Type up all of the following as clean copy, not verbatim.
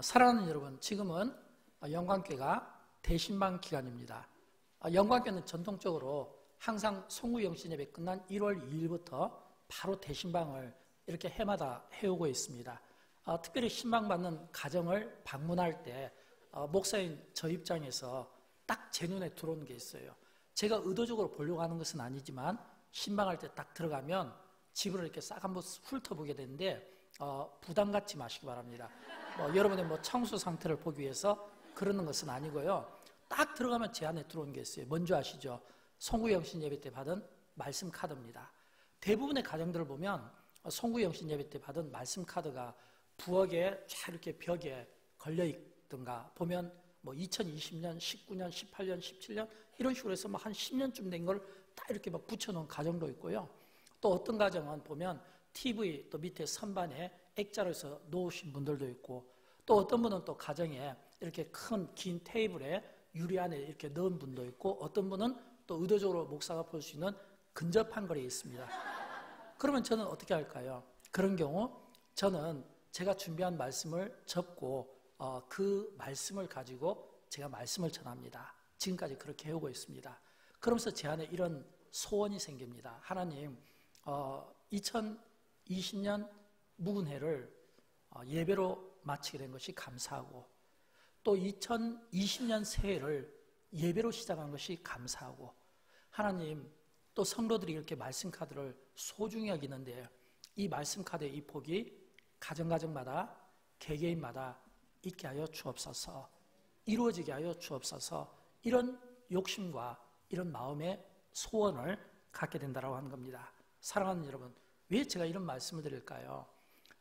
사랑하는 여러분, 지금은 영광교회가 대신방 기간입니다. 영광교회는 전통적으로 항상 송구영신 예배 끝난 1월 2일부터 바로 대신방을 이렇게 해마다 해오고 있습니다. 특별히 신방받는 가정을 방문할 때 목사인 저 입장에서 딱 제 눈에 들어오는 게 있어요. 제가 의도적으로 보려고 하는 것은 아니지만 신방할 때 딱 들어가면 집을 이렇게 싹 한번 훑어보게 되는데 부담 갖지 마시기 바랍니다. 여러분의 청소 상태를 보기 위해서 그러는 것은 아니고요. 딱 들어가면 제 안에 들어온 게 있어요. 뭔지 아시죠? 송구영신 예배 때 받은 말씀 카드입니다. 대부분의 가정들을 보면 송구영신 예배 때 받은 말씀 카드가 부엌에 쫙 이렇게 벽에 걸려 있던가 보면 2020년, 19년, 18년, 17년 이런 식으로 해서 한 10년쯤 된 걸 딱 이렇게 붙여놓은 가정도 있고요. 또 어떤 가정은 보면 TV 또 밑에 선반에 액자로 해서 놓으신 분들도 있고, 또 어떤 분은 또 가정에 이렇게 큰 긴 테이블에 유리 안에 이렇게 넣은 분도 있고, 어떤 분은 또 의도적으로 목사가 볼 수 있는 근접한 거리에 있습니다. 그러면 저는 어떻게 할까요? 그런 경우 저는 제가 준비한 말씀을 접고 그 말씀을 가지고 제가 말씀을 전합니다. 지금까지 그렇게 해오고 있습니다. 그러면서 제 안에 이런 소원이 생깁니다. 하나님, 2020년 묵은회를 예배로 마치게 된 것이 감사하고, 또 2020년 새해를 예배로 시작한 것이 감사하고, 하나님 또 성도들이 이렇게 말씀 카드를 소중히 여기는데 이 말씀 카드의 이 복이 가정마다 개개인마다 있게 하여 주옵소서, 이루어지게 하여 주옵소서, 이런 욕심과 이런 마음의 소원을 갖게 된다고 하는 겁니다. 사랑하는 여러분, 왜 제가 이런 말씀을 드릴까요?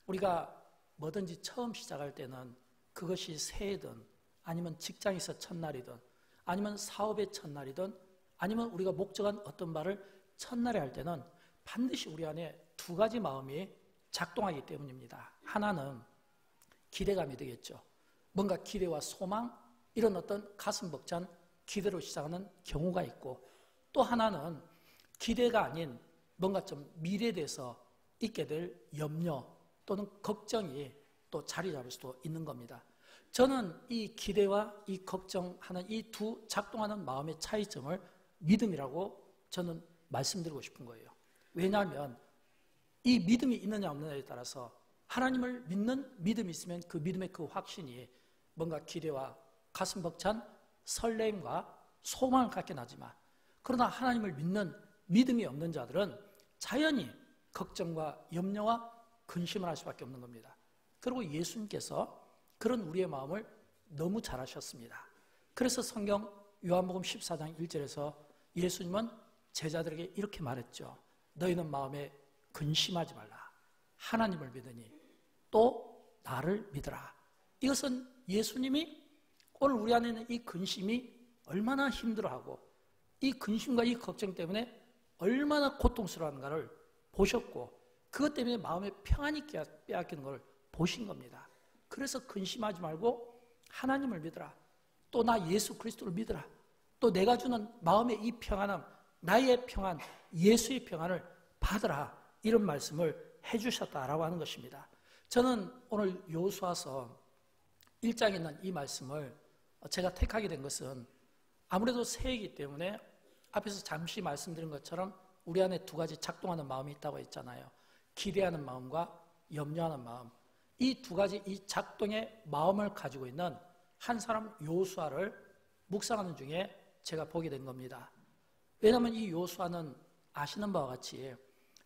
우리가 뭐든지 처음 시작할 때는 그것이 새해든, 아니면 직장에서 첫날이든, 아니면 사업의 첫날이든, 아니면 우리가 목적한 어떤 바를 첫날에 할 때는 반드시 우리 안에 두 가지 마음이 작동하기 때문입니다. 하나는 기대감이 되겠죠. 뭔가 기대와 소망, 이런 어떤 가슴 벅찬 기대로 시작하는 경우가 있고, 또 하나는 기대가 아닌 뭔가 좀 미래에 대해서 있게 될 염려 또는 걱정이 또 자리 잡을 수도 있는 겁니다. 저는 이 기대와 이 걱정하는 이 두 작동하는 마음의 차이점을 믿음이라고 저는 말씀드리고 싶은 거예요. 왜냐하면 이 믿음이 있느냐 없느냐에 따라서 하나님을 믿는 믿음이 있으면 그 믿음의 그 확신이 뭔가 기대와 가슴 벅찬 설렘과 소망을 갖게 나지만, 그러나 하나님을 믿는 믿음이 없는 자들은 자연히 걱정과 염려와 근심을 할 수밖에 없는 겁니다. 그리고 예수님께서 그런 우리의 마음을 너무 잘 아셨습니다. 그래서 성경 요한복음 14장 1절에서 예수님은 제자들에게 이렇게 말했죠. 너희는 마음에 근심하지 말라. 하나님을 믿으니 또 나를 믿으라. 이것은 예수님이 오늘 우리 안에 있는 이 근심이 얼마나 힘들어하고 이 근심과 이 걱정 때문에 얼마나 고통스러워하는가를 보셨고, 그것 때문에 마음의 평안이 빼앗기는 걸 보신 겁니다. 그래서 근심하지 말고 하나님을 믿으라. 또 나 예수 그리스도를 믿으라. 또 내가 주는 마음의 이 평안함, 나의 평안, 예수의 평안을 받으라. 이런 말씀을 해주셨다라고 하는 것입니다. 저는 오늘 여호수아서 1장에 있는 이 말씀을 제가 택하게 된 것은 아무래도 새해이기 때문에 앞에서 잠시 말씀드린 것처럼 우리 안에 두 가지 작동하는 마음이 있다고 했잖아요. 기대하는 마음과 염려하는 마음. 이 두 가지 이 작동의 마음을 가지고 있는 한 사람 여호수아를 묵상하는 중에 제가 보게 된 겁니다. 왜냐하면 이 여호수아는 아시는 바와 같이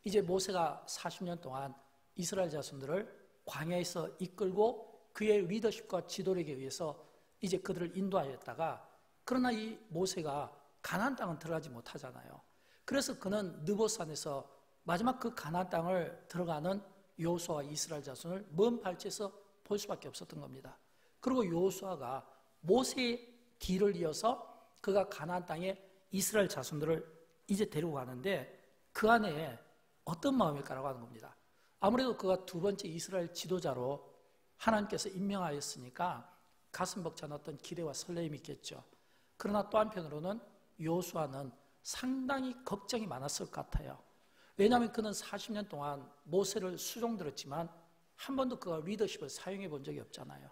이제 모세가 40년 동안 이스라엘 자손들을 광야에서 이끌고 그의 리더십과 지도력에 의해서 이제 그들을 인도하였다가, 그러나 이 모세가 가나안 땅은 들어가지 못하잖아요. 그래서 그는 느보산에서 마지막 그 가나안 땅을 들어가는 여호수아와 이스라엘 자손을 먼 발치에서 볼 수밖에 없었던 겁니다. 그리고 여호수아가 모세의 뒤를 이어서 그가 가나안 땅에 이스라엘 자손들을 이제 데리고 가는데 그 안에 어떤 마음일까라고 하는 겁니다. 아무래도 그가 두 번째 이스라엘 지도자로 하나님께서 임명하였으니까 가슴 벅찬 어떤 기대와 설렘이 있겠죠. 그러나 또 한편으로는 여호수아는 상당히 걱정이 많았을 것 같아요. 왜냐하면 그는 40년 동안 모세를 수종들었지만 한 번도 그가 리더십을 사용해 본 적이 없잖아요.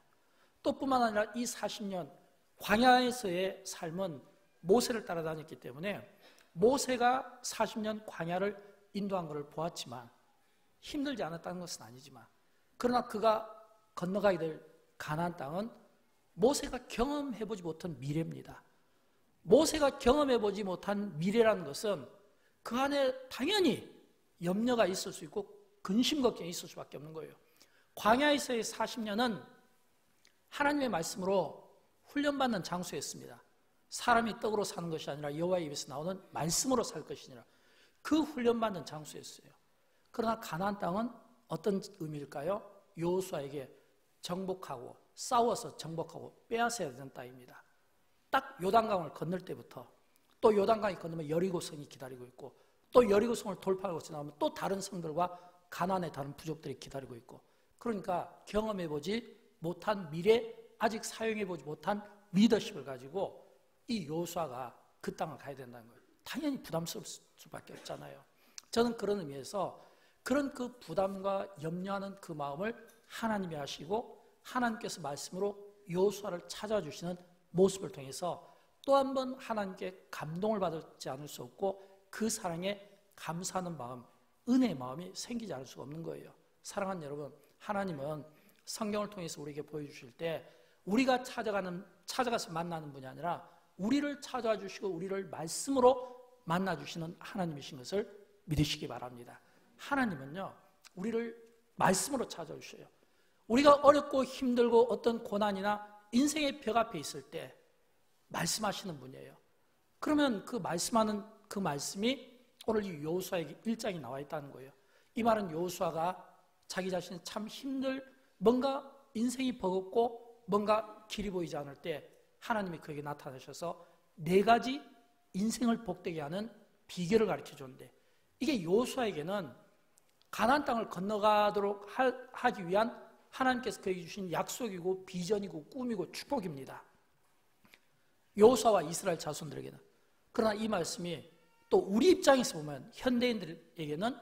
또 뿐만 아니라 이 40년 광야에서의 삶은 모세를 따라다녔기 때문에 모세가 40년 광야를 인도한 것을 보았지만 힘들지 않았다는 것은 아니지만 그러나 그가 건너가게 될 가나안 땅은 모세가 경험해보지 못한 미래입니다. 모세가 경험해보지 못한 미래라는 것은 그 안에 당연히 염려가 있을 수 있고 근심 걱정이 있을 수밖에 없는 거예요. 광야에서의 40년은 하나님의 말씀으로 훈련받는 장소였습니다. 사람이 떡으로 사는 것이 아니라 여호와의 입에서 나오는 말씀으로 살 것이니라. 그 훈련받는 장소였어요. 그러나 가나안 땅은 어떤 의미일까요? 여호수아에게 정복하고 싸워서 정복하고 빼앗아야 되는 땅입니다. 딱 요단강을 건널 때부터 또 요단강이 건너면 여리고성이 기다리고 있고 또 여리고성을 돌파하고 지나가면 또 다른 성들과 가나안의 다른 부족들이 기다리고 있고 그러니까 경험해보지 못한 미래 아직 사용해보지 못한 리더십을 가지고 이 여호수아가 그 땅을 가야 된다는 거예요. 당연히 부담스러울 수밖에 없잖아요. 저는 그런 의미에서 그런 그 부담과 염려하는 그 마음을 하나님이 하시고 하나님께서 말씀으로 여호수아를 찾아주시는 모습을 통해서 또 한 번 하나님께 감동을 받지 않을 수 없고 그 사랑에 감사하는 마음, 은혜의 마음이 생기지 않을 수가 없는 거예요. 사랑하는 여러분, 하나님은 성경을 통해서 우리에게 보여주실 때 우리가 찾아가서 만나는 분이 아니라 우리를 찾아와 주시고 우리를 말씀으로 만나주시는 하나님이신 것을 믿으시기 바랍니다. 하나님은요, 우리를 말씀으로 찾아주셔요. 우리가 어렵고 힘들고 어떤 고난이나 인생의 벽 앞에 있을 때 말씀하시는 분이에요. 그러면 그 말씀하는 그 말씀이 오늘 이 여호수아에게 1장이 나와 있다는 거예요. 이 말은 여호수아가 자기 자신이 참 뭔가 인생이 버겁고 뭔가 길이 보이지 않을 때 하나님이 그에게 나타나셔서 4가지 인생을 복되게 하는 비결을 가르쳐 줬는데 이게 여호수아에게는 가나안 땅을 건너가도록 하기 위한 하나님께서 그에게 주신 약속이고 비전이고 꿈이고 축복입니다. 여호수아와 이스라엘 자손들에게는. 그러나 이 말씀이 또 우리 입장에서 보면 현대인들에게는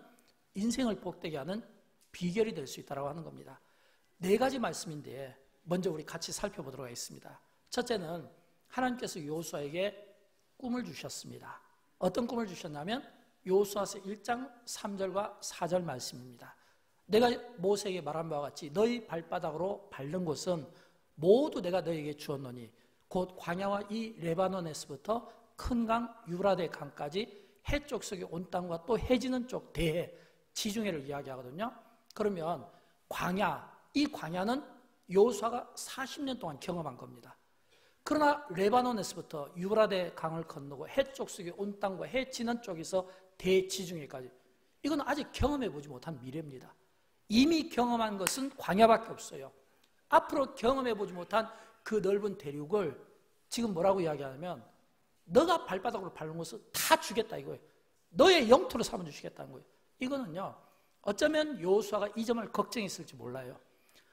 인생을 복되게 하는 비결이 될 수 있다고 하는 겁니다. 4가지 말씀인데 먼저 우리 같이 살펴보도록 하겠습니다. 첫째는 하나님께서 여호수아에게 꿈을 주셨습니다. 어떤 꿈을 주셨냐면 여호수아서 1장 3절과 4절 말씀입니다. 내가 모세에게 말한 바와 같이 너희 발바닥으로 밟는 곳은 모두 내가 너희에게 주었노니 곧 광야와 이 레바논에서부터 큰 강 유브라데 강까지 해쪽 속의 온 땅과 또 해지는 쪽 대해 지중해를 이야기하거든요. 그러면 이 광야는 여호수아가 40년 동안 경험한 겁니다. 그러나 레바논에서부터 유브라데 강을 건너고 해쪽 속의 온 땅과 해지는 쪽에서 대지중해까지 이건 아직 경험해보지 못한 미래입니다. 이미 경험한 것은 광야밖에 없어요. 앞으로 경험해보지 못한 그 넓은 대륙을 지금 뭐라고 이야기하냐면 너가 발바닥으로 밟는 것을 다 주겠다 이거예요. 너의 영토로 삼아주시겠다는 거예요. 이거는요, 어쩌면 여호수아가 이 점을 걱정했을지 몰라요.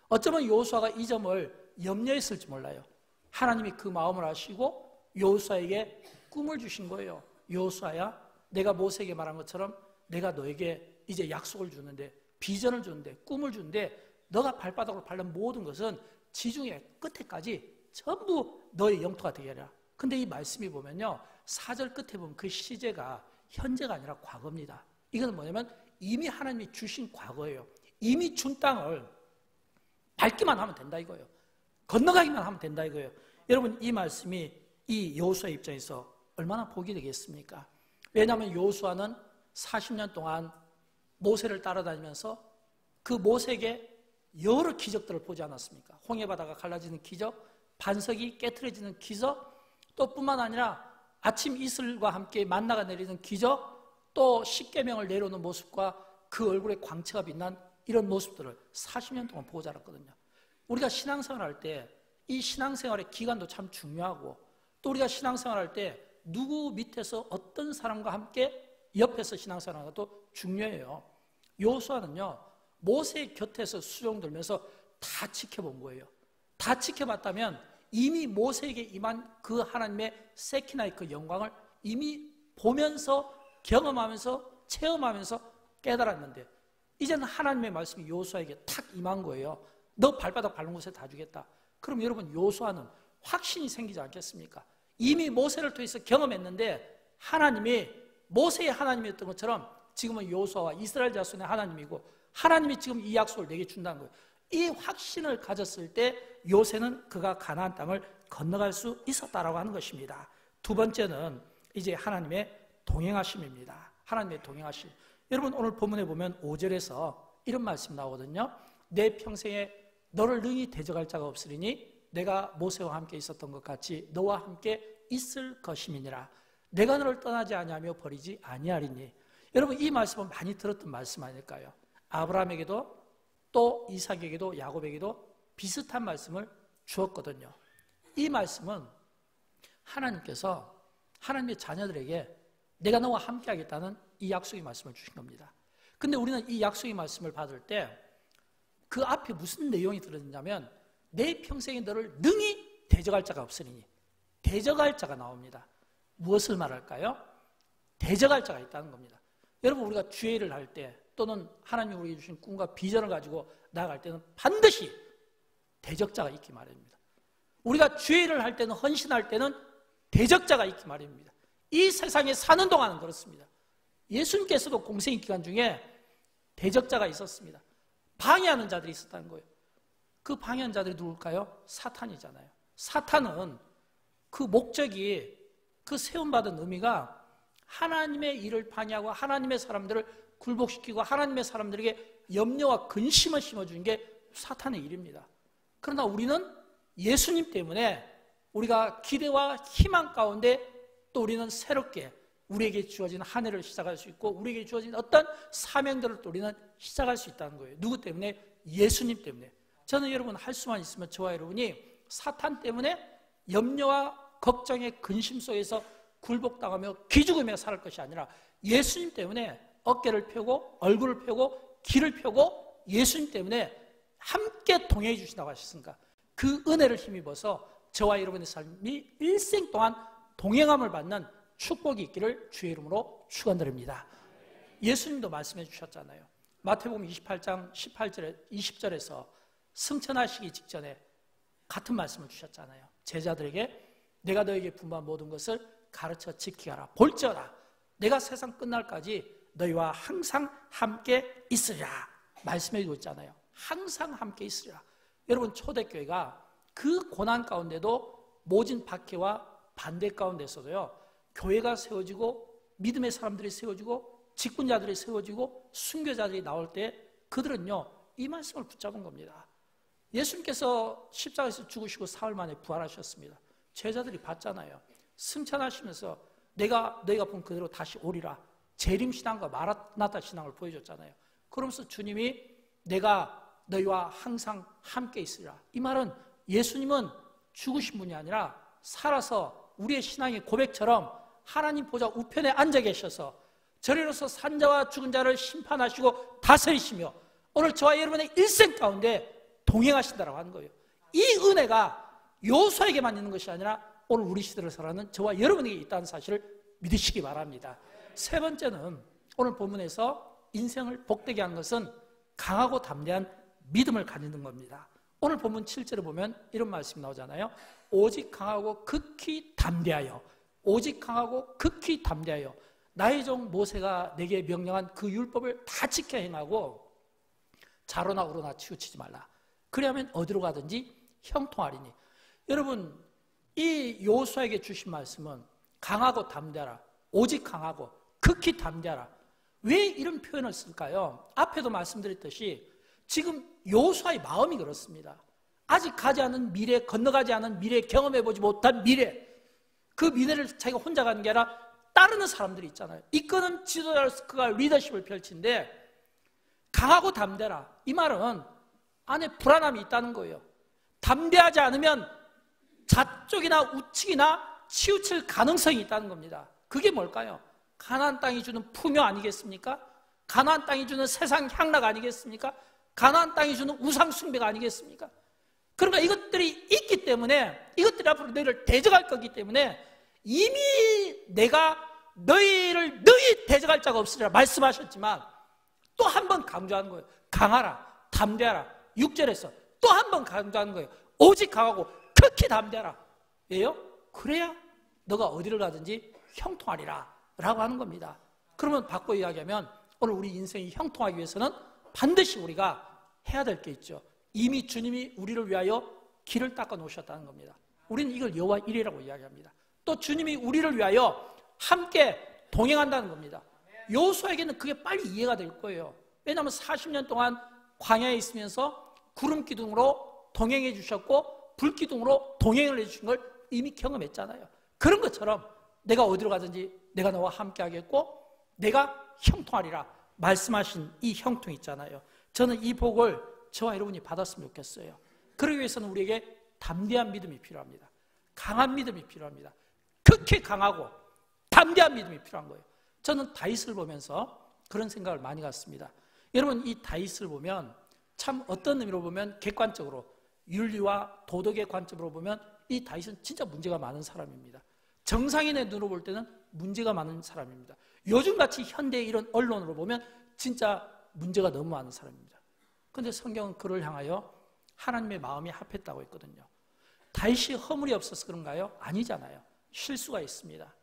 어쩌면 여호수아가 이 점을 염려했을지 몰라요. 하나님이 그 마음을 아시고 여호수아에게 꿈을 주신 거예요. 여호수아야, 내가 모세에게 말한 것처럼 내가 너에게 이제 약속을 주는데, 비전을 주는데, 꿈을 주는데 너가 발바닥으로 밟는 모든 것은 지중해 끝에까지 전부 너의 영토가 되게 하라. 근데 이 말씀이 보면요, 4절 끝에 보면 그 시제가 현재가 아니라 과거입니다. 이건 뭐냐면 이미 하나님이 주신 과거예요. 이미 준 땅을 밟기만 하면 된다 이거예요. 건너가기만 하면 된다 이거예요. 여러분, 이 말씀이 이 여호수아 입장에서 얼마나 복이 되겠습니까? 왜냐하면 여호수아는 40년 동안 모세를 따라다니면서 그 모세에게 여러 기적들을 보지 않았습니까? 홍해바다가 갈라지는 기적, 반석이 깨트려지는 기적, 또 뿐만 아니라 아침 이슬과 함께 만나가 내리는 기적, 또 십계명을 내려오는 모습과 그 얼굴에 광채가 빛난 이런 모습들을 40년 동안 보고 자랐거든요. 우리가 신앙생활 할 때 이 신앙생활의 기간도 참 중요하고, 또 우리가 신앙생활 할 때 누구 밑에서 어떤 사람과 함께 옆에서 신앙생활 하는 것도 중요해요. 여호수아는요, 모세 곁에서 수종들면서 다 지켜본 거예요. 다 지켜봤다면 이미 모세에게 임한 그 하나님의 세키나의 그 영광을 이미 보면서 경험하면서 체험하면서 깨달았는데, 이제는 하나님의 말씀이 여호수아에게 탁 임한 거예요. 너 발바닥 밟는 곳에 다 주겠다. 그럼 여러분 여호수아는 확신이 생기지 않겠습니까? 이미 모세를 통해서 경험했는데 하나님이 모세의 하나님이었던 것처럼 지금은 여호수아와 이스라엘 자손의 하나님이고 하나님이 지금 이 약속을 내게 준다는 거예요. 이 확신을 가졌을 때 요새는 그가 가나안 땅을 건너갈 수 있었다라고 하는 것입니다. 두 번째는 이제 하나님의 동행하심입니다. 하나님의 동행하심. 여러분 오늘 본문에 보면 5절에서 이런 말씀 나오거든요. 내 평생에 너를 능히 대적할 자가 없으리니 내가 모세와 함께 있었던 것 같이 너와 함께 있을 것임이니라. 내가 너를 떠나지 아니하며 버리지 아니하리니. 여러분 이 말씀은 많이 들었던 말씀 아닐까요? 아브라함에게도 또 이삭에게도 야곱에게도 비슷한 말씀을 주었거든요. 이 말씀은 하나님께서 하나님의 자녀들에게 내가 너와 함께 하겠다는 이 약속의 말씀을 주신 겁니다. 근데 우리는 이 약속의 말씀을 받을 때 그 앞에 무슨 내용이 들어있냐면 내 평생에 너를 능히 대적할 자가 없으리니. 대적할 자가 나옵니다. 무엇을 말할까요? 대적할 자가 있다는 겁니다. 여러분 우리가 주의를 할 때 또는 하나님이 우리에게 주신 꿈과 비전을 가지고 나아갈 때는 반드시 대적자가 있기 마련입니다. 우리가 주의를 할 때는 헌신할 때는 대적자가 있기 마련입니다. 이 세상에 사는 동안은 그렇습니다. 예수님께서도 공생의 기간 중에 대적자가 있었습니다. 방해하는 자들이 있었다는 거예요. 그 방해하는 자들이 누굴까요? 사탄이잖아요. 사탄은 그 목적이 그 세움받은 의미가 하나님의 일을 방해하고 하나님의 사람들을 굴복시키고 하나님의 사람들에게 염려와 근심을 심어주는 게 사탄의 일입니다. 그러나 우리는 예수님 때문에 우리가 기대와 희망 가운데 또 우리는 새롭게 우리에게 주어진 한 해를 시작할 수 있고 우리에게 주어진 어떤 사명들을 또 우리는 시작할 수 있다는 거예요. 누구 때문에? 예수님 때문에. 저는 여러분 할 수만 있으면 저와 여러분이 사탄 때문에 염려와 걱정의 근심 속에서 굴복당하며 기죽으며 살 것이 아니라 예수님 때문에 어깨를 펴고 얼굴을 펴고 길을 펴고 예수님 때문에 함께 동행해 주신다고 하셨으니까 그 은혜를 힘입어서 저와 여러분의 삶이 일생 동안 동행함을 받는 축복이 있기를 주의 이름으로 축원드립니다. 예수님도 말씀해 주셨잖아요. 마태복음 28장 18절에 20절에서 승천하시기 직전에 같은 말씀을 주셨잖아요. 제자들에게 내가 너에게 분부한 모든 것을 가르쳐 지키게 하라. 볼지어다 내가 세상 끝날까지 너희와 항상 함께 있으리라 말씀해 주고 있잖아요. 항상 함께 있으리라. 여러분 초대교회가 그 고난 가운데도 모진 박해와 반대 가운데서도요 교회가 세워지고 믿음의 사람들이 세워지고 직분자들이 세워지고 순교자들이 나올 때 그들은요 이 말씀을 붙잡은 겁니다. 예수님께서 십자가에서 죽으시고 사흘 만에 부활하셨습니다. 제자들이 봤잖아요. 승천하시면서 내가 너희가 본 그대로 다시 오리라 재림신앙과 마라나타 신앙을 보여줬잖아요. 그러면서 주님이 내가 너희와 항상 함께 있으리라. 이 말은 예수님은 죽으신 분이 아니라 살아서 우리의 신앙의 고백처럼 하나님 보좌 우편에 앉아 계셔서 저리로서 산자와 죽은 자를 심판하시고 다스리시며 오늘 저와 여러분의 일생 가운데 동행하신다라고 하는 거예요. 이 은혜가 여호수아에게만 있는 것이 아니라 오늘 우리 시대를 살아가는 저와 여러분에게 있다는 사실을 믿으시기 바랍니다. 세 번째는 오늘 본문에서 인생을 복되게 하는 것은 강하고 담대한 믿음을 가지는 겁니다. 오늘 본문 7절에 보면 이런 말씀이 나오잖아요. 오직 강하고 극히 담대하여 오직 강하고 극히 담대하여 나의 종 모세가 내게 명령한 그 율법을 다 지켜 행하고 좌로나 우로나 치우치지 말라. 그리하면 어디로 가든지 형통하리니. 여러분 이 여호수아에게 주신 말씀은 강하고 담대하라. 오직 강하고 극히 담대하라. 왜 이런 표현을 쓸까요? 앞에도 말씀드렸듯이 지금 여호수아의 마음이 그렇습니다. 아직 가지 않은 미래, 건너가지 않은 미래, 경험해보지 못한 미래, 그 미래를 자기가 혼자 가는 게 아니라 따르는 사람들이 있잖아요. 이끄는 지도자로서 그가 리더십을 펼치는데 강하고 담대라. 이 말은 안에 불안함이 있다는 거예요. 담대하지 않으면 좌쪽이나 우측이나 치우칠 가능성이 있다는 겁니다. 그게 뭘까요? 가나안 땅이 주는 풍요 아니겠습니까? 가나안 땅이 주는 세상 향락 아니겠습니까? 가나안 땅이 주는 우상 숭배가 아니겠습니까? 그러니까 이것들이 있기 때문에 이것들이 앞으로 너희를 대적할 거기 때문에 이미 내가 너희를 너희 대적할 자가 없으리라 말씀하셨지만 또 한 번 강조하는 거예요. 강하라, 담대하라. 6절에서 또 한 번 강조하는 거예요. 오직 강하고 극히 담대하라. 왜요? 그래야 너가 어디를 가든지 형통하리라 라고 하는 겁니다. 그러면 바꿔 이야기하면 오늘 우리 인생이 형통하기 위해서는 반드시 우리가 해야 될 게 있죠. 이미 주님이 우리를 위하여 길을 닦아 놓으셨다는 겁니다. 우리는 이걸 여호와 일이라고 이야기합니다. 또 주님이 우리를 위하여 함께 동행한다는 겁니다. 여호수아에게는 그게 빨리 이해가 될 거예요. 왜냐하면 40년 동안 광야에 있으면서 구름 기둥으로 동행해 주셨고 불 기둥으로 동행을 해주신 걸 이미 경험했잖아요. 그런 것처럼 내가 어디로 가든지 내가 너와 함께 하겠고 내가 형통하리라 말씀하신 이 형통 있잖아요. 저는 이 복을 저와 여러분이 받았으면 좋겠어요. 그러기 위해서는 우리에게 담대한 믿음이 필요합니다. 강한 믿음이 필요합니다. 극히 강하고 담대한 믿음이 필요한 거예요. 저는 다윗을 보면서 그런 생각을 많이 갖습니다. 여러분, 이 다윗을 보면 참 어떤 의미로 보면 객관적으로 윤리와 도덕의 관점으로 보면 이 다윗은 진짜 문제가 많은 사람입니다. 정상인의 눈으로 볼 때는 문제가 많은 사람입니다. 요즘같이 현대의 이런 언론으로 보면 진짜 문제가 너무 많은 사람입니다. 그런데 성경은 그를 향하여 하나님의 마음이 합했다고 했거든요. 다윗이 허물이 없어서 그런가요? 아니잖아요. 실수가 있습니다.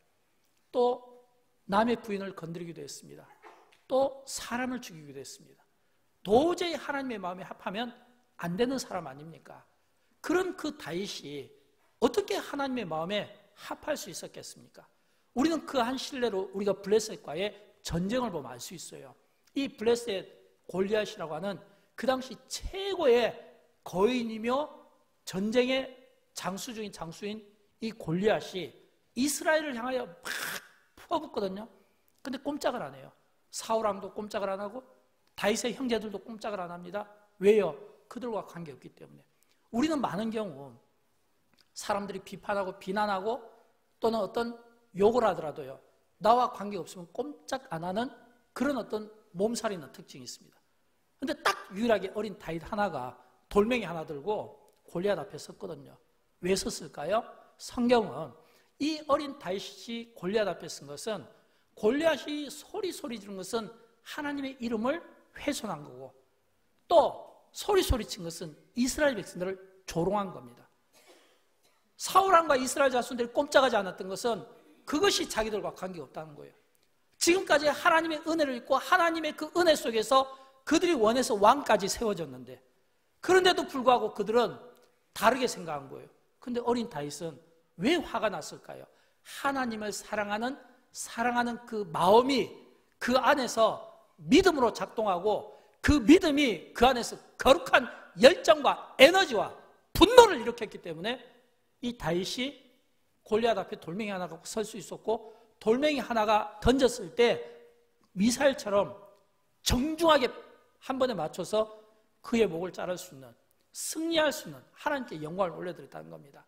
또 남의 부인을 건드리기도 했습니다. 또 사람을 죽이기도 했습니다. 도저히 하나님의 마음에 합하면 안 되는 사람 아닙니까? 그런 그 다윗이 어떻게 하나님의 마음에 합할 수 있었겠습니까? 우리는 그 한 신뢰로 우리가 블레셋과의 전쟁을 보면 알 수 있어요. 이 블레셋 골리앗이라고 하는 그 당시 최고의 거인이며 전쟁의 장수 중인 장수인 이 골리앗이 이스라엘을 향하여 막 퍼붓거든요. 근데 꼼짝을 안 해요. 사울왕도 꼼짝을 안 하고 다윗의 형제들도 꼼짝을 안 합니다. 왜요? 그들과 관계없기 때문에. 우리는 많은 경우 사람들이 비판하고 비난하고 또는 어떤 욕을 하더라도요, 나와 관계없으면 꼼짝 안 하는 그런 어떤 몸살이 있는 특징이 있습니다. 근데 딱 유일하게 어린 다윗 하나가 돌멩이 하나 들고 골리앗 앞에 섰거든요. 왜 섰을까요? 성경은 이 어린 다윗이 골리앗 앞에 쓴 것은 골리앗이 소리 지른 것은 하나님의 이름을 훼손한 거고 또 소리 친 것은 이스라엘 백성들을 조롱한 겁니다. 사울왕과 이스라엘 자손들이 꼼짝하지 않았던 것은 그것이 자기들과 관계가 없다는 거예요. 지금까지 하나님의 은혜를 입고 하나님의 그 은혜 속에서 그들이 원해서 왕까지 세워졌는데 그런데도 불구하고 그들은 다르게 생각한 거예요. 그런데 어린 다윗은 왜 화가 났을까요? 하나님을 사랑하는 그 마음이 그 안에서 믿음으로 작동하고 그 믿음이 그 안에서 거룩한 열정과 에너지와 분노를 일으켰기 때문에 이 다윗이 골리앗 앞에 돌멩이 하나 갖고 설 수 있었고 돌멩이 하나가 던졌을 때 미사일처럼 정중하게 한 번에 맞춰서 그의 목을 자를 수 있는, 승리할 수 있는 하나님께 영광을 올려드렸다는 겁니다.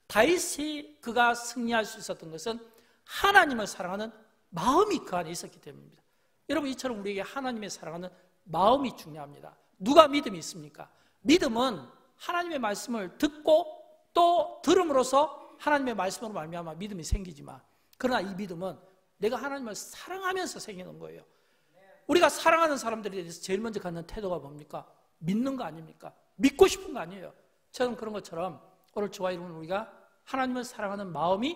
다윗이 그가 승리할 수 있었던 것은 하나님을 사랑하는 마음이 그 안에 있었기 때문입니다. 여러분, 이처럼 우리에게 하나님의 사랑하는 마음이 중요합니다. 누가 믿음이 있습니까? 믿음은 하나님의 말씀을 듣고 또 들음으로써 하나님의 말씀으로 말미암아 믿음이 생기지만, 그러나 이 믿음은 내가 하나님을 사랑하면서 생기는 거예요. 우리가 사랑하는 사람들에 대해서 제일 먼저 갖는 태도가 뭡니까? 믿는 거 아닙니까? 믿고 싶은 거 아니에요. 저는 그런 것처럼 오늘 저와 여러분 우리가 하나님을 사랑하는 마음이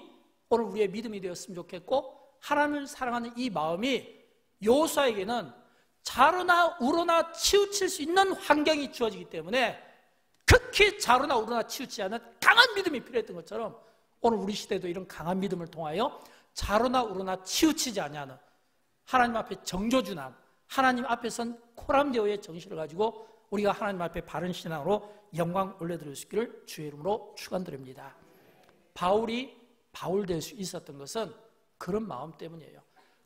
오늘 우리의 믿음이 되었으면 좋겠고, 하나님을 사랑하는 이 마음이 여호수아에게는 자로나 우로나 치우칠 수 있는 환경이 주어지기 때문에 극히 자로나 우로나 치우치지 않은 강한 믿음이 필요했던 것처럼 오늘 우리 시대도 이런 강한 믿음을 통하여 자로나 우로나 치우치지 아니하는 하나님 앞에 정조준한 하나님 앞에 선 코람데오의 정신을 가지고 우리가 하나님 앞에 바른 신앙으로 영광 올려드릴 수 있기를 주의 이름으로 축원드립니다. 바울이 바울 될 수 있었던 것은 그런 마음 때문이에요.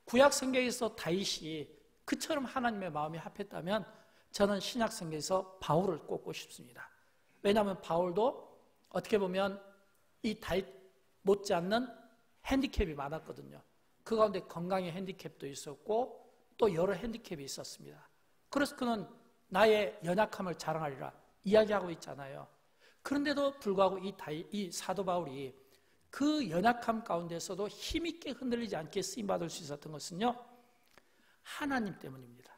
구약 성경에서 다윗이 그처럼 하나님의 마음이 합했다면 저는 신약 성경에서 바울을 꼽고 싶습니다. 왜냐하면 바울도 어떻게 보면 이 다윗 못지않는 핸디캡이 많았거든요. 그 가운데 건강의 핸디캡도 있었고 또 여러 핸디캡이 있었습니다. 그래서 그는 나의 연약함을 자랑하리라 이야기하고 있잖아요. 그런데도 불구하고 이 사도 바울이 그 연약함 가운데서도 힘있게 흔들리지 않게 쓰임받을 수 있었던 것은요, 하나님 때문입니다.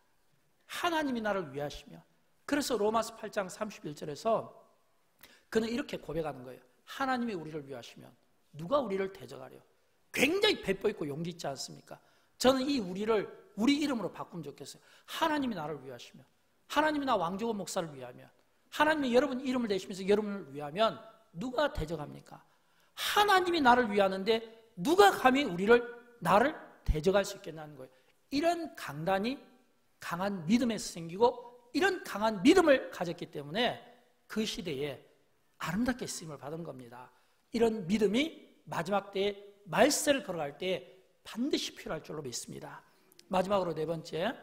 하나님이 나를 위하시며, 그래서 로마서 8장 31절에서 그는 이렇게 고백하는 거예요. 하나님이 우리를 위하시면 누가 우리를 대적하려? 굉장히 배포 있고 용기 있지 않습니까? 저는 이 우리를 우리 이름으로 바꾸면 좋겠어요. 하나님이 나를 위하시면, 하나님이 나 왕조원 목사를 위하면, 하나님이 여러분 이름을 대시면서 여러분을 위하면 누가 대적합니까? 하나님이 나를 위하는데 누가 감히 나를 대적할 수 있겠냐는 거예요. 이런 강단이 강한 믿음에서 생기고 이런 강한 믿음을 가졌기 때문에 그 시대에 아름답게 쓰임을 받은 겁니다. 이런 믿음이 마지막 때에 말세를 걸어갈 때 반드시 필요할 줄로 믿습니다. 마지막으로 네 번째,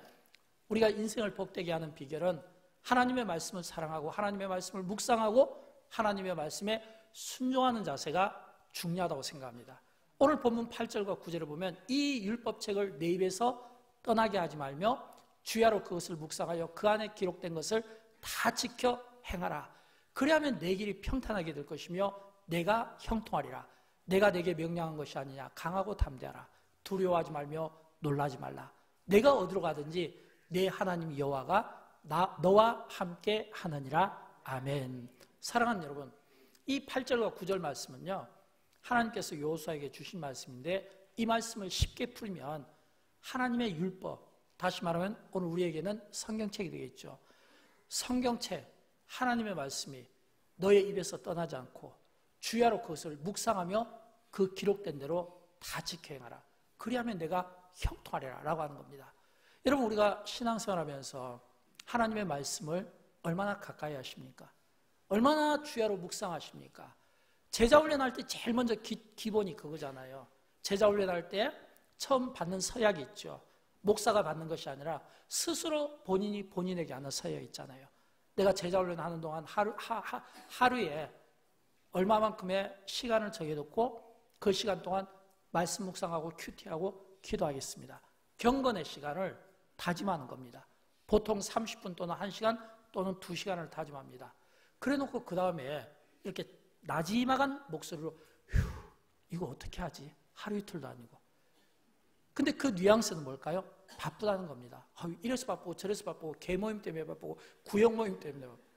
우리가 인생을 복되게 하는 비결은 하나님의 말씀을 사랑하고 하나님의 말씀을 묵상하고 하나님의 말씀에 순종하는 자세가 중요하다고 생각합니다. 오늘 본문 8절과 9절을 보면 이 율법책을 내 입에서 떠나게 하지 말며 주야로 그것을 묵상하여 그 안에 기록된 것을 다 지켜 행하라. 그리하면 내 길이 평탄하게 될 것이며 내가 형통하리라. 내가 내게 명령한 것이 아니냐. 강하고 담대하라. 두려워하지 말며 놀라지 말라. 내가 어디로 가든지 내 하나님 여호와가 너와 함께 하느니라. 아멘. 사랑하는 여러분, 이 8절과 9절 말씀은요, 하나님께서 여호수아에게 주신 말씀인데 이 말씀을 쉽게 풀면 하나님의 율법, 다시 말하면 오늘 우리에게는 성경책이 되겠죠. 성경책, 하나님의 말씀이 너의 입에서 떠나지 않고 주야로 그것을 묵상하며 그 기록된 대로 다 지켜 행하라. 그리하면 내가 형통하리라 라고 하는 겁니다. 여러분, 우리가 신앙생활하면서 하나님의 말씀을 얼마나 가까이 하십니까? 얼마나 주야로 묵상하십니까? 제자훈련할 때 제일 먼저 기본이 그거잖아요. 제자훈련할 때 처음 받는 서약이 있죠. 목사가 받는 것이 아니라 스스로 본인이 본인에게 하는 서약이 있잖아요. 내가 제자훈련하는 동안 하루에 얼마만큼의 시간을 정해놓고 그 시간 동안 말씀 묵상하고 큐티하고 기도하겠습니다. 경건의 시간을 다짐하는 겁니다. 보통 30분 또는 1시간 또는 2시간을 다짐합니다. 그래놓고 그 다음에 이렇게 나지막한 목소리로 이거 어떻게 하지? 하루 이틀도 아니고. 근데 그 뉘앙스는 뭘까요? 바쁘다는 겁니다. 이래서 바쁘고 저래서 바쁘고 개모임 때문에 바쁘고 구역모임 때문에 바쁘고.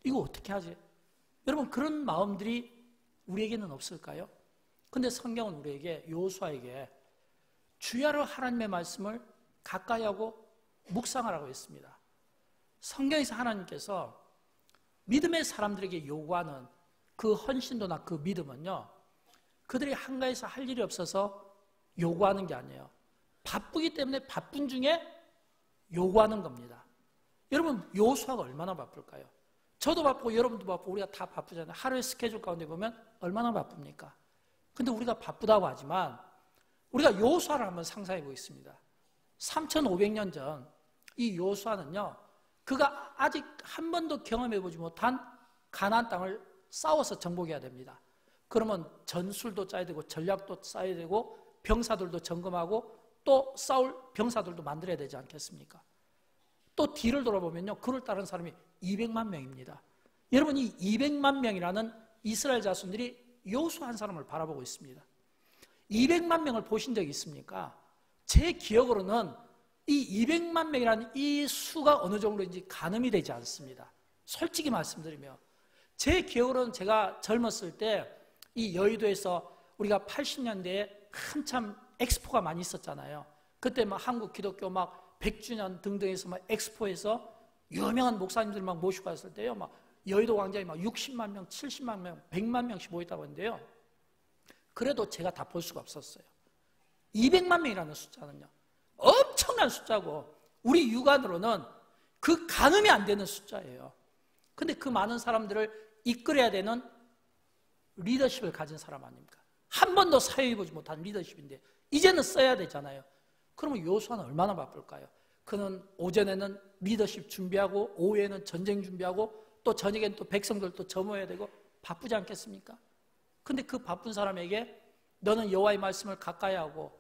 이거 어떻게 하지? 여러분, 그런 마음들이 우리에게는 없을까요? 근데 성경은 우리에게, 여호수아에게 주야로 하나님의 말씀을 가까이 하고 묵상하라고 했습니다. 성경에서 하나님께서 믿음의 사람들에게 요구하는 그 헌신도나 그 믿음은요, 그들이 한가해서 할 일이 없어서 요구하는 게 아니에요. 바쁘기 때문에 바쁜 중에 요구하는 겁니다. 여러분, 여호수아가 얼마나 바쁠까요? 저도 바쁘고 여러분도 바쁘고 우리가 다 바쁘잖아요. 하루의 스케줄 가운데 보면 얼마나 바쁩니까? 근데 우리가 바쁘다고 하지만 우리가 여호수아를 한번 상상해 보겠습니다. 3,500년 전 이 여호수아는요, 그가 아직 한 번도 경험해 보지 못한 가나안 땅을 싸워서 정복해야 됩니다. 그러면 전술도 짜야 되고 전략도 짜야 되고 병사들도 점검하고 또 싸울 병사들도 만들어야 되지 않겠습니까? 또 뒤를 돌아보면요, 그를 따른 사람이 200만 명입니다. 여러분, 이 200만 명이라는 이스라엘 자손들이 여호수아 한 사람을 바라보고 있습니다. 200만 명을 보신 적이 있습니까? 제 기억으로는 이 200만 명이라는 이 수가 어느 정도인지 가늠이 되지 않습니다. 솔직히 말씀드리면 제 기억으로는 제가 젊었을 때 이 여의도에서 우리가 80년대에 한참 엑스포가 많이 있었잖아요. 그때 막 한국 기독교 막 100주년 등등해서 막 엑스포에서 유명한 목사님들 막 모시고 갔을 때요, 막 여의도 광장에 막 60만 명, 70만 명, 100만 명씩 모였다고 했는데요. 그래도 제가 다 볼 수가 없었어요. 200만 명이라는 숫자는요, 엄청난 숫자고 우리 육안으로는 그 가늠이 안 되는 숫자예요. 근데 그 많은 사람들을 이끌어야 되는 리더십을 가진 사람 아닙니까? 한 번도 사회해 보지 못한 리더십인데 이제는 써야 되잖아요. 그러면 여호수아는 얼마나 바쁠까요? 그는 오전에는 리더십 준비하고 오후에는 전쟁 준비하고 또 저녁에는 또 백성들 또 점호해야 되고 바쁘지 않겠습니까? 근데 그 바쁜 사람에게 너는 여호와의 말씀을 가까이 하고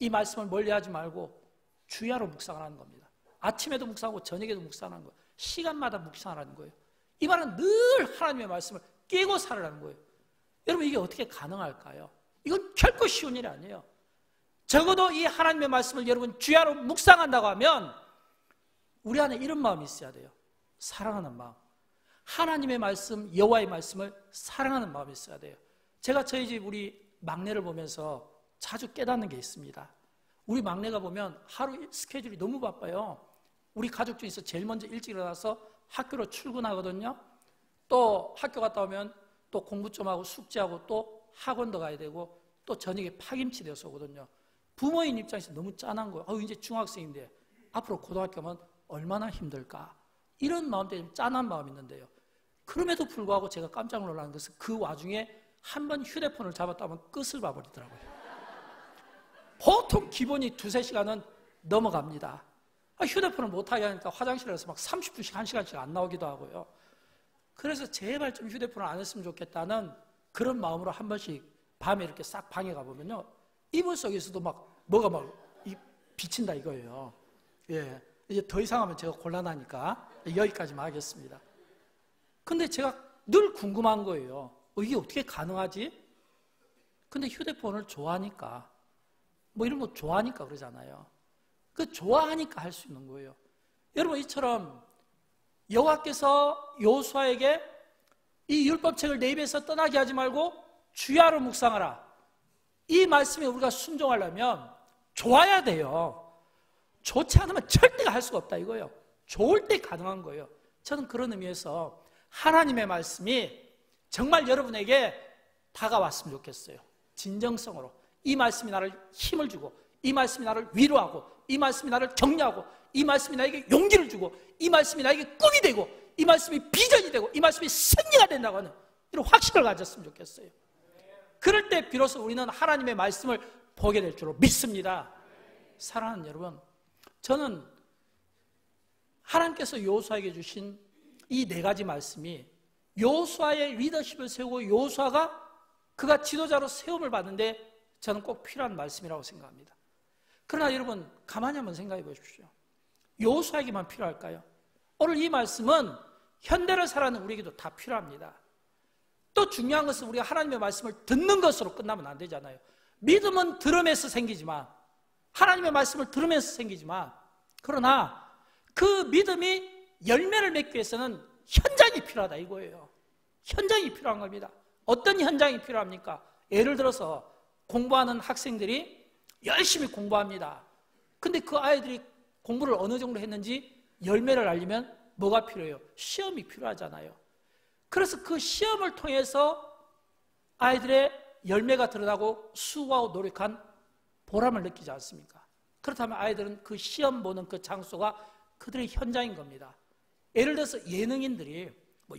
이 말씀을 멀리하지 말고 주야로 묵상하라는 겁니다. 아침에도 묵상하고 저녁에도 묵상하는 거예요. 시간마다 묵상하라는 거예요. 이 말은 늘 하나님의 말씀을 깨고 살아라는 거예요. 여러분, 이게 어떻게 가능할까요? 이건 결코 쉬운 일이 아니에요. 적어도 이 하나님의 말씀을 여러분 주야로 묵상한다고 하면 우리 안에 이런 마음이 있어야 돼요. 사랑하는 마음. 하나님의 말씀, 여호와의 말씀을 사랑하는 마음이 있어야 돼요. 제가 저희 집 우리 막내를 보면서 자주 깨닫는 게 있습니다. 우리 막내가 보면 하루 스케줄이 너무 바빠요. 우리 가족 중에서 제일 먼저 일찍 일어나서 학교로 출근하거든요. 또 학교 갔다 오면 또 공부 좀 하고 숙제하고 또 학원도 가야 되고 또 저녁에 파김치 되어서 오거든요. 부모인 입장에서 너무 짠한 거예요. 이제 중학생인데 앞으로 고등학교 가면 얼마나 힘들까. 이런 마음 때문에 좀 짠한 마음이 있는데요. 그럼에도 불구하고 제가 깜짝 놀라는 것은 그 와중에 한 번 휴대폰을 잡았다 하면 끝을 봐버리더라고요. 보통 기본이 2-3시간은 넘어갑니다. 휴대폰을 못하게 하니까 화장실에서 막 30분씩 1시간씩 안 나오기도 하고요. 그래서 제발 좀 휴대폰을 안 했으면 좋겠다는 그런 마음으로 한 번씩 밤에 이렇게 싹 방에 가보면요. 이불 속에서도 막 뭐가 막 비친다 이거예요. 예. 이제 더 이상 하면 제가 곤란하니까 여기까지만 하겠습니다. 근데 제가 늘 궁금한 거예요. 이게 어떻게 가능하지? 근데 휴대폰을 좋아하니까, 뭐 이런 거 좋아하니까 그러잖아요. 그 좋아하니까 할 수 있는 거예요. 여러분, 이처럼 여호와께서 여호수아에게 이 율법책을 내 입에서 떠나게 하지 말고 주야로 묵상하라. 이 말씀에 우리가 순종하려면 좋아야 돼요. 좋지 않으면 절대 할 수가 없다 이거예요. 좋을 때 가능한 거예요. 저는 그런 의미에서 하나님의 말씀이 정말 여러분에게 다가왔으면 좋겠어요. 진정성으로. 이 말씀이 나를 힘을 주고, 이 말씀이 나를 위로하고, 이 말씀이 나를 격려하고, 이 말씀이 나에게 용기를 주고, 이 말씀이 나에게 꿈이 되고, 이 말씀이 비전이 되고, 이 말씀이 승리가 된다고 하는 이런 확신을 가졌으면 좋겠어요. 그럴 때 비로소 우리는 하나님의 말씀을 보게 될 줄로 믿습니다. 사랑하는 여러분, 저는 하나님께서 여호수아에게 주신 이 4가지 말씀이 여호수아의 리더십을 세우고 여호수아가 그가 지도자로 세움을 받는데 저는 꼭 필요한 말씀이라고 생각합니다. 그러나 여러분, 가만히 한번 생각해 보십시오. 여호수아에게만 필요할까요? 오늘 이 말씀은 현대를 살아가는 우리에게도 다 필요합니다. 또 중요한 것은 우리가 하나님의 말씀을 듣는 것으로 끝나면 안 되잖아요. 믿음은 들음에서 생기지만, 하나님의 말씀을 들으면서 생기지만, 그러나 그 믿음이 열매를 맺기 위해서는 현장이 필요하다 이거예요. 현장이 필요한 겁니다. 어떤 현장이 필요합니까? 예를 들어서 공부하는 학생들이 열심히 공부합니다. 근데 그 아이들이 공부를 어느 정도 했는지 열매를 알리면 뭐가 필요해요? 시험이 필요하잖아요. 그래서 그 시험을 통해서 아이들의 열매가 드러나고 수고하고 노력한 보람을 느끼지 않습니까? 그렇다면 아이들은 그 시험 보는 그 장소가 그들의 현장인 겁니다. 예를 들어서 예능인들이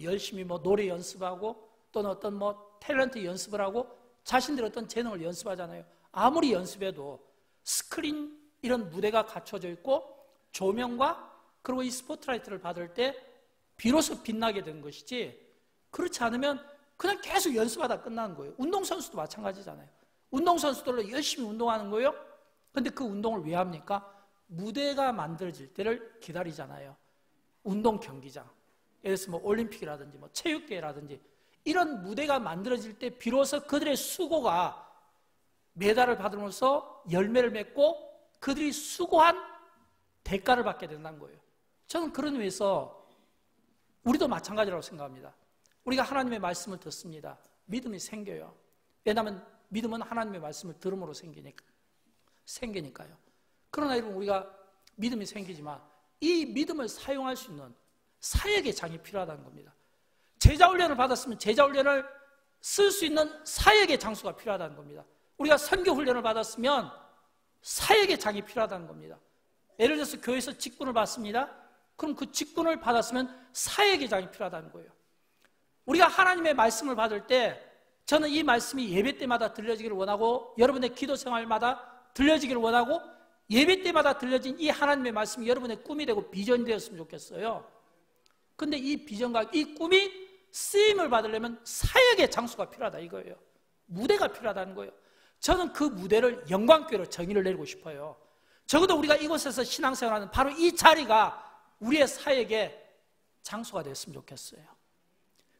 열심히 노래 연습하고 또는 어떤 탤런트 연습을 하고 자신들의 어떤 재능을 연습하잖아요. 아무리 연습해도 스크린 이런 무대가 갖춰져 있고 조명과 그리고 이 스포트라이트를 받을 때 비로소 빛나게 되는 것이지, 그렇지 않으면 그냥 계속 연습하다 끝나는 거예요. 운동선수도 마찬가지잖아요. 운동선수들로 열심히 운동하는 거예요. 근데 그 운동을 왜 합니까? 무대가 만들어질 때를 기다리잖아요. 운동 경기장, 예를 들어서 올림픽이라든지 체육대회라든지 이런 무대가 만들어질 때 비로소 그들의 수고가 메달을 받으면서 열매를 맺고 그들이 수고한 대가를 받게 된다는 거예요. 저는 그런 의미에서 우리도 마찬가지라고 생각합니다. 우리가 하나님의 말씀을 듣습니다. 믿음이 생겨요. 왜냐하면 믿음은 하나님의 말씀을 들음으로 생기니까요. 그러나 여러분, 우리가 믿음이 생기지만 이 믿음을 사용할 수 있는 사역의 장이 필요하다는 겁니다. 제자훈련을 받았으면 제자훈련을 쓸 수 있는 사역의 장소가 필요하다는 겁니다. 우리가 선교훈련을 받았으면 사역의 장이 필요하다는 겁니다. 예를 들어서 교회에서 직분을 받습니다. 그럼 그 직분을 받았으면 사역의 장이 필요하다는 거예요. 우리가 하나님의 말씀을 받을 때 저는 이 말씀이 예배 때마다 들려지기를 원하고 여러분의 기도 생활마다 들려지기를 원하고 예배 때마다 들려진 이 하나님의 말씀이 여러분의 꿈이 되고 비전이 되었으면 좋겠어요. 근데 이 비전과 이 꿈이 쓰임을 받으려면 사역의 장소가 필요하다 이거예요. 무대가 필요하다는 거예요. 저는 그 무대를 영광교회로 정의를 내리고 싶어요. 적어도 우리가 이곳에서 신앙생활하는 바로 이 자리가 우리의 사역의 장소가 됐으면 좋겠어요.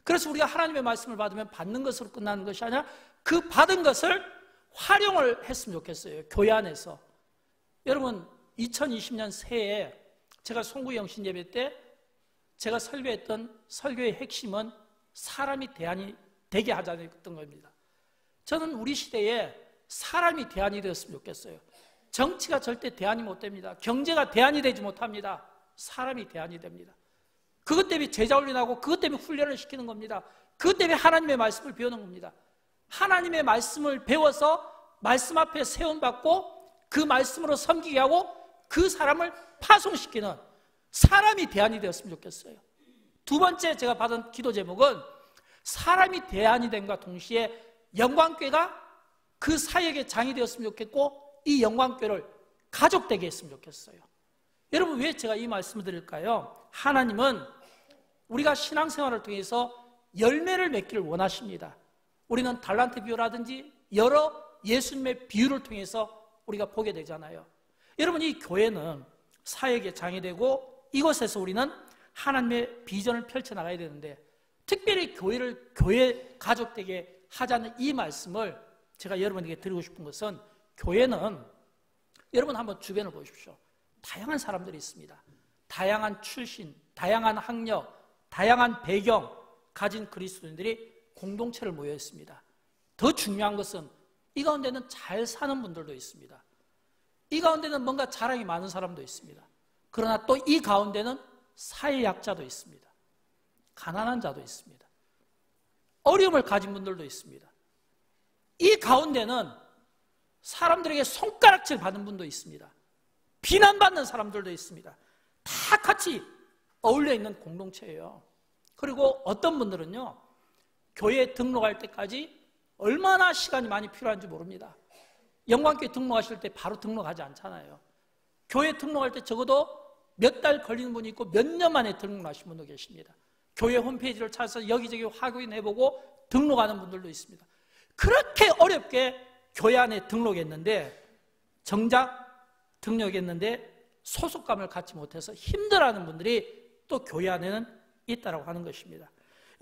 그래서 우리가 하나님의 말씀을 받으면 받는 것으로 끝나는 것이 아니라 그 받은 것을 활용을 했으면 좋겠어요. 교회 안에서. 여러분, 2020년 새해에 제가 송구영신 예배 때 제가 설교했던 설교의 핵심은 사람이 대안이 되게 하자는 겁니다. 저는 우리 시대에 사람이 대안이 되었으면 좋겠어요. 정치가 절대 대안이 못 됩니다. 경제가 대안이 되지 못합니다. 사람이 대안이 됩니다. 그것 때문에 제자 훈련하고 그것 때문에 훈련을 시키는 겁니다. 그것 때문에 하나님의 말씀을 배우는 겁니다. 하나님의 말씀을 배워서 말씀 앞에 세움받고 그 말씀으로 섬기게 하고 그 사람을 파송시키는 사람이 대안이 되었으면 좋겠어요. 두 번째 제가 받은 기도 제목은 사람이 대안이 됨과 동시에 영광교회가 그 사역의 장이 되었으면 좋겠고 이 영광교회를 가족되게 했으면 좋겠어요. 여러분, 왜 제가 이 말씀을 드릴까요? 하나님은 우리가 신앙생활을 통해서 열매를 맺기를 원하십니다. 우리는 달란트 비유라든지 여러 예수님의 비유를 통해서 우리가 보게 되잖아요. 여러분, 이 교회는 사역의 장이 되고 이곳에서 우리는 하나님의 비전을 펼쳐나가야 되는데, 특별히 교회를 교회 가족되게 하자는 이 말씀을 제가 여러분에게 드리고 싶은 것은, 교회는 여러분 한번 주변을 보십시오. 다양한 사람들이 있습니다. 다양한 출신, 다양한 학력, 다양한 배경 가진 그리스도인들이 공동체를 모여 있습니다. 더 중요한 것은 이 가운데는 잘 사는 분들도 있습니다. 이 가운데는 뭔가 자랑이 많은 사람도 있습니다. 그러나 또 이 가운데는 사회약자도 있습니다. 가난한 자도 있습니다. 어려움을 가진 분들도 있습니다. 이 가운데는 사람들에게 손가락질 받는 분도 있습니다. 비난받는 사람들도 있습니다. 다 같이 어울려 있는 공동체예요. 그리고 어떤 분들은요, 교회에 등록할 때까지 얼마나 시간이 많이 필요한지 모릅니다. 영광교회 등록하실 때 바로 등록하지 않잖아요. 교회 등록할 때 적어도 몇 달 걸리는 분이 있고 몇 년 만에 등록하신 분도 계십니다. 교회 홈페이지를 찾아서 여기저기 확인해보고 등록하는 분들도 있습니다. 그렇게 어렵게 교회 안에 등록했는데, 정작 등록했는데 소속감을 갖지 못해서 힘들어하는 분들이 또 교회 안에는 있다고 하는 것입니다.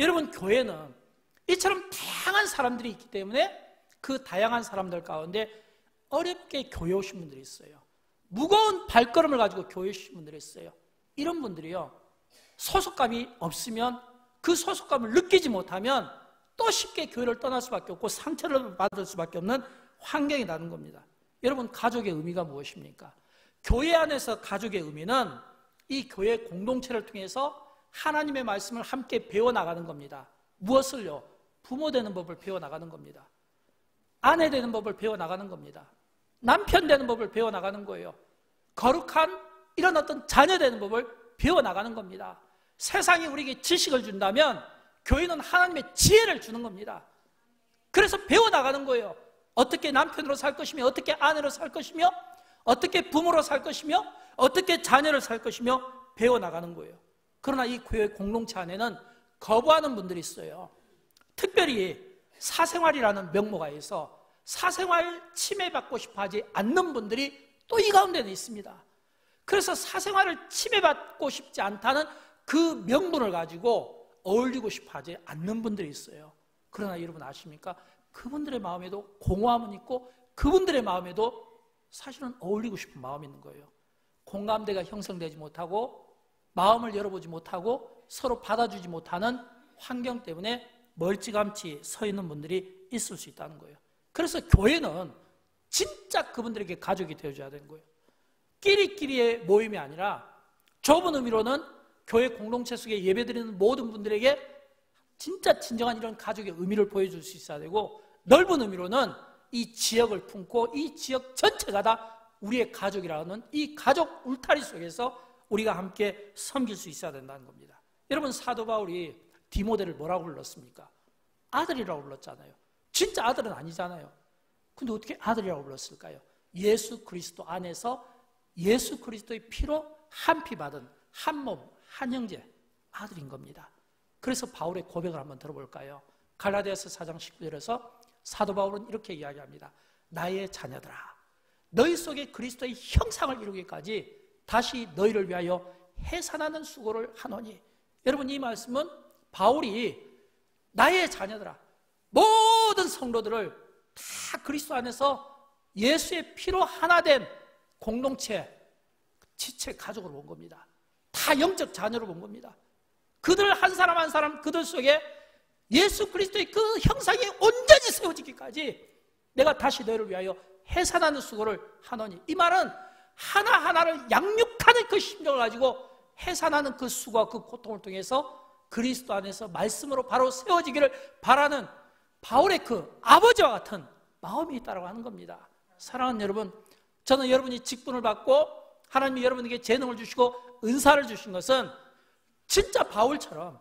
여러분, 교회는 이처럼 다양한 사람들이 있기 때문에 그 다양한 사람들 가운데 어렵게 교회 오신 분들이 있어요. 무거운 발걸음을 가지고 교회 오신 분들이 있어요. 이런 분들이요, 소속감이 없으면, 그 소속감을 느끼지 못하면 또 쉽게 교회를 떠날 수밖에 없고 상처를 받을 수밖에 없는 환경이 나는 겁니다. 여러분, 가족의 의미가 무엇입니까? 교회 안에서 가족의 의미는 이 교회 공동체를 통해서 하나님의 말씀을 함께 배워나가는 겁니다. 무엇을요? 부모 되는 법을 배워나가는 겁니다. 아내 되는 법을 배워나가는 겁니다. 남편 되는 법을 배워나가는 거예요. 거룩한 이런 어떤 자녀 되는 법을 배워나가는 겁니다. 세상이 우리에게 지식을 준다면 교회는 하나님의 지혜를 주는 겁니다. 그래서 배워나가는 거예요. 어떻게 남편으로 살 것이며, 어떻게 아내로 살 것이며, 어떻게 부모로 살 것이며, 어떻게 자녀를 살 것이며 배워나가는 거예요. 그러나 이 교회 공동체 안에는 거부하는 분들이 있어요. 특별히 사생활이라는 명목에 의해서 사생활 침해받고 싶어 하지 않는 분들이 또 이 가운데는 있습니다. 그래서 사생활을 침해받고 싶지 않다는 그 명분을 가지고 어울리고 싶어 하지 않는 분들이 있어요. 그러나 여러분 아십니까? 그분들의 마음에도 공허함은 있고 그분들의 마음에도 사실은 어울리고 싶은 마음이 있는 거예요. 공감대가 형성되지 못하고 마음을 열어보지 못하고 서로 받아주지 못하는 환경 때문에 멀찌감치 서 있는 분들이 있을 수 있다는 거예요. 그래서 교회는 진짜 그분들에게 가족이 되어줘야 되는 거예요. 끼리끼리의 모임이 아니라 좁은 의미로는 교회 공동체 속에 예배드리는 모든 분들에게 진짜 진정한 이런 가족의 의미를 보여줄 수 있어야 되고, 넓은 의미로는 이 지역을 품고 이 지역 전체가 다 우리의 가족이라는 이 가족 울타리 속에서 우리가 함께 섬길 수 있어야 된다는 겁니다. 여러분, 사도 바울이 디모데를 뭐라고 불렀습니까? 아들이라고 불렀잖아요. 진짜 아들은 아니잖아요. 근데 어떻게 아들이라고 불렀을까요? 예수 그리스도 안에서 예수 그리스도의 피로 한 피 받은 한 몸, 한 형제, 아들인 겁니다. 그래서 바울의 고백을 한번 들어볼까요? 갈라디아서 4장 19절에서 사도 바울은 이렇게 이야기합니다. 나의 자녀들아, 너희 속에 그리스도의 형상을 이루기까지 다시 너희를 위하여 해산하는 수고를 하노니. 여러분, 이 말씀은 바울이 나의 자녀들아, 모든 성도들을 다 그리스도 안에서 예수의 피로 하나 된 공동체, 지체 가족으로 본 겁니다. 다 영적 자녀로 본 겁니다. 그들 한 사람 한 사람 그들 속에 예수 그리스도의 그 형상이 온전히 세워지기까지 내가 다시 너희를 위하여 해산하는 수고를 하노니, 이 말은 하나하나를 양육하는 그 심정을 가지고 해산하는 그 수고와 그 고통을 통해서 그리스도 안에서 말씀으로 바로 세워지기를 바라는 바울의 그 아버지와 같은 마음이 있다고 하는 겁니다. 사랑하는 여러분, 저는 여러분이 직분을 받고 하나님이 여러분에게 재능을 주시고 은사를 주신 것은 진짜 바울처럼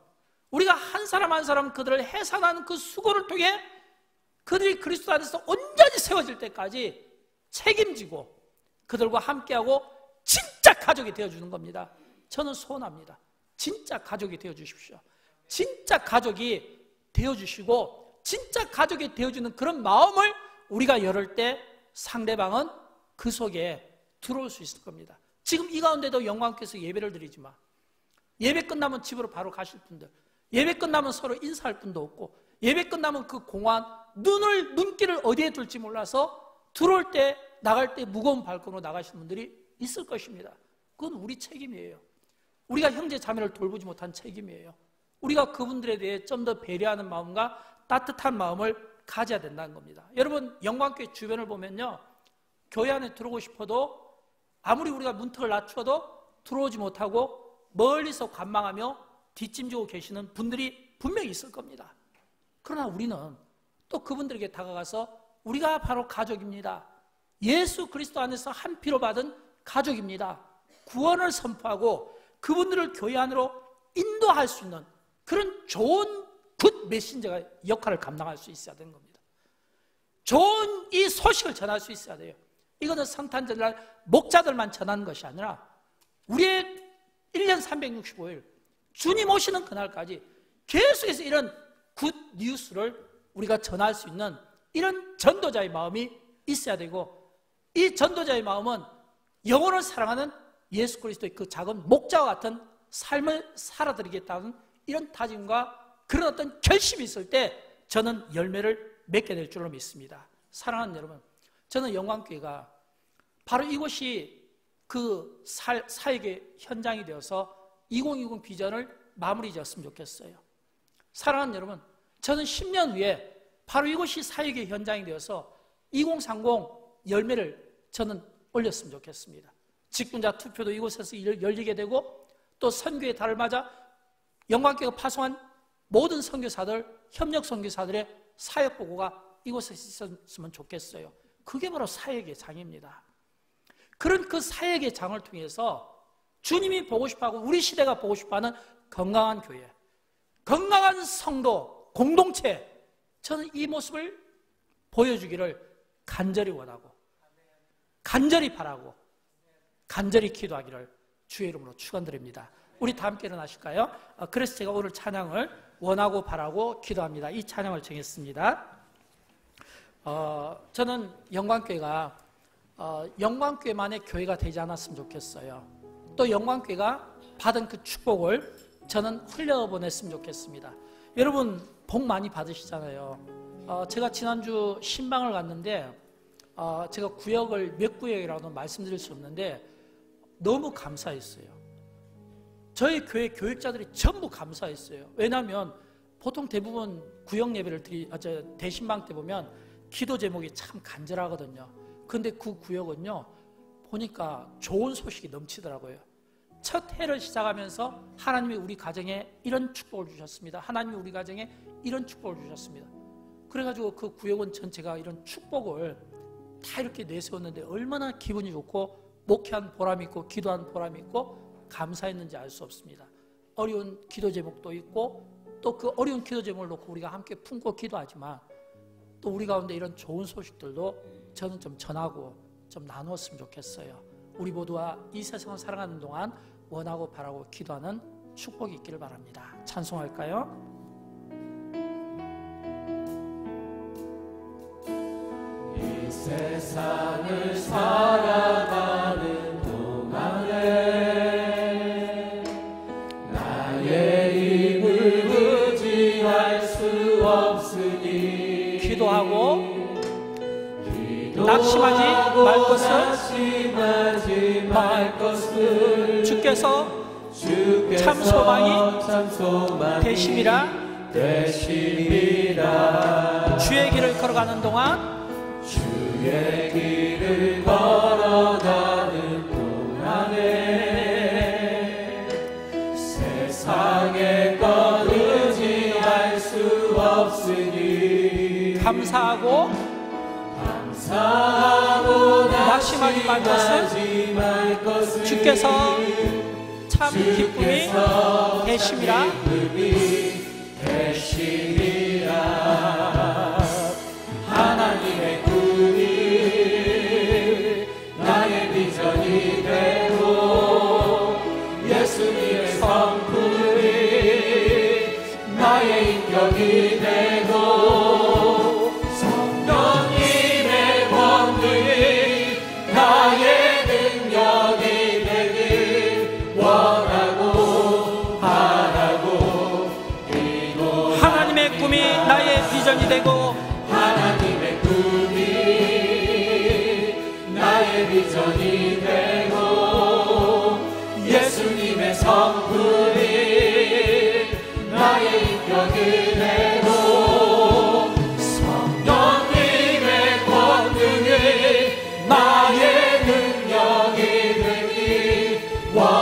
우리가 한 사람 한 사람 그들을 해산하는 그 수고를 통해 그들이 그리스도 안에서 온전히 세워질 때까지 책임지고 그들과 함께하고 진짜 가족이 되어주는 겁니다. 저는 소원합니다. 진짜 가족이 되어주십시오. 진짜 가족이 되어주시고 진짜 가족이 되어주는 그런 마음을 우리가 열을 때 상대방은 그 속에 들어올 수 있을 겁니다. 지금 이 가운데도 영광께서 예배를 드리지만 예배 끝나면 집으로 바로 가실 분들, 예배 끝나면 서로 인사할 분도 없고, 예배 끝나면 그 공허한 눈길을 어디에 둘지 몰라서 들어올 때 나갈 때 무거운 발걸음으로 나가시는 분들이 있을 것입니다. 그건 우리 책임이에요. 우리가 형제 자매를 돌보지 못한 책임이에요. 우리가 그분들에 대해 좀 더 배려하는 마음과 따뜻한 마음을 가져야 된다는 겁니다. 여러분, 영광교회 주변을 보면요, 교회 안에 들어오고 싶어도 아무리 우리가 문턱을 낮춰도 들어오지 못하고 멀리서 관망하며 뒷짐지고 계시는 분들이 분명히 있을 겁니다. 그러나 우리는 또 그분들에게 다가가서 우리가 바로 가족입니다. 예수 그리스도 안에서 한 피로 받은 가족입니다. 구원을 선포하고 그분들을 교회 안으로 인도할 수 있는 그런 좋은 굿 메신저가 역할을 감당할 수 있어야 되는 겁니다. 좋은 이 소식을 전할 수 있어야 돼요. 이거는 성탄절날 목자들만 전하는 것이 아니라 우리의 1년 365일 주님 오시는 그날까지 계속해서 이런 굿 뉴스를 우리가 전할 수 있는 이런 전도자의 마음이 있어야 되고, 이 전도자의 마음은 영혼을 사랑하는 예수 그리스도의 그 작은 목자와 같은 삶을 살아드리겠다는 이런 다짐과 그런 어떤 결심이 있을 때 저는 열매를 맺게 될 줄로 믿습니다. 사랑하는 여러분, 저는 영광교회가 바로 이곳이 그 사역의 현장이 되어서 2020 비전을 마무리 지었으면 좋겠어요. 사랑하는 여러분, 저는 10년 후에 바로 이곳이 사역의 현장이 되어서 2030 열매를 저는 올렸으면 좋겠습니다. 직분자 투표도 이곳에서 열리게 되고, 또 선교의 달을 맞아 영광교회가 파송한 모든 선교사들, 협력 선교사들의 사역 보고가 이곳에 있었으면 좋겠어요. 그게 바로 사역의 장입니다. 그런 그 사역의 장을 통해서 주님이 보고 싶어하고 우리 시대가 보고 싶어하는 건강한 교회, 건강한 성도, 공동체, 저는 이 모습을 보여주기를 간절히 원하고 간절히 바라고 간절히 기도하기를 주의 이름으로 축원드립니다. 우리 다 함께 일어나실까요? 그래서 제가 오늘 찬양을 원하고 바라고 기도합니다. 이 찬양을 정했습니다. 저는 영광교회가 영광교회만의 교회가 되지 않았으면 좋겠어요. 또 영광교회가 받은 그 축복을 저는 흘려보냈으면 좋겠습니다. 여러분, 복 많이 받으시잖아요. 제가 지난주 신방을 갔는데 제가 구역을 몇 구역이라고는 말씀드릴 수 없는데 너무 감사했어요. 저희 교회 교육자들이 전부 감사했어요. 왜냐하면 보통 대부분 구역 예배를 대신방 때 보면 기도 제목이 참 간절하거든요. 근데 그 구역은요, 보니까 좋은 소식이 넘치더라고요. 첫 해를 시작하면서 하나님이 우리 가정에 이런 축복을 주셨습니다. 하나님이 우리 가정에 이런 축복을 주셨습니다. 그래가지고 그 구역원 전체가 이런 축복을 다 이렇게 내세웠는데 얼마나 기분이 좋고 목회한 보람이 있고 기도한 보람이 있고 감사했는지 알 수 없습니다. 어려운 기도 제목도 있고 또 그 어려운 기도 제목을 놓고 우리가 함께 품고 기도하지만 또 우리 가운데 이런 좋은 소식들도 저는 좀 전하고 좀 나누었으면 좋겠어요. 우리 모두와 이 세상을 살아가는 동안 원하고 바라고 기도하는 축복이 있기를 바랍니다. 찬송할까요? 이 세상을 살아가는 동안에 나의 힘을 의지할 수 없으니 기도하고 낙심하지 말 것을 주께서 참 소망이 되심이라. 주의 길을 걸어가는 동안, 주의 길을 걸어가는 동안에 세상의 것 의지할 수 없으니 감사하고 낙심하지 말 것은 주께서 참 기쁨이 되심이라. 하나님의 꿈이 나의 비전이 되고 예수님의 성품이 나의 인격이 되고 성령님의 권능이 나의 능력이 되길 원하고 바라고 빌고. 하나님의 꿈이 나의 비전이 되고 하나님의 꿈이 나의 비전이 되고 예수님의 성품이 나의 인격이 되고 성령님의 권능이 나의 능력이 되기 원하고